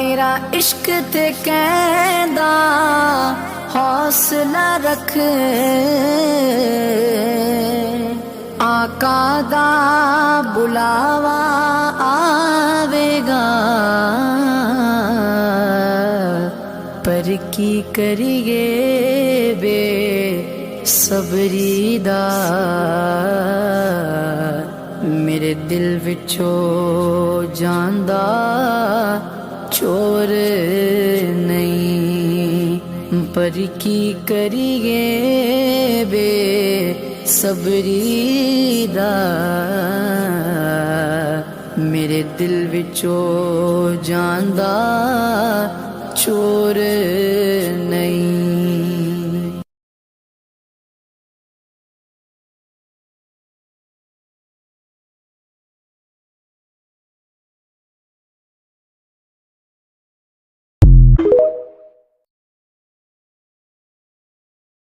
मेरा इश्क ते कहंदा हौसला रख, आका दा बुलावा आवेगा। पर की करिए बे सबरी दा, मेरे दिल विचों जांदा चोर नहीं। पर की करिए बे सबरी दा, मेरे दिल विचों जांदा चोर नहीं।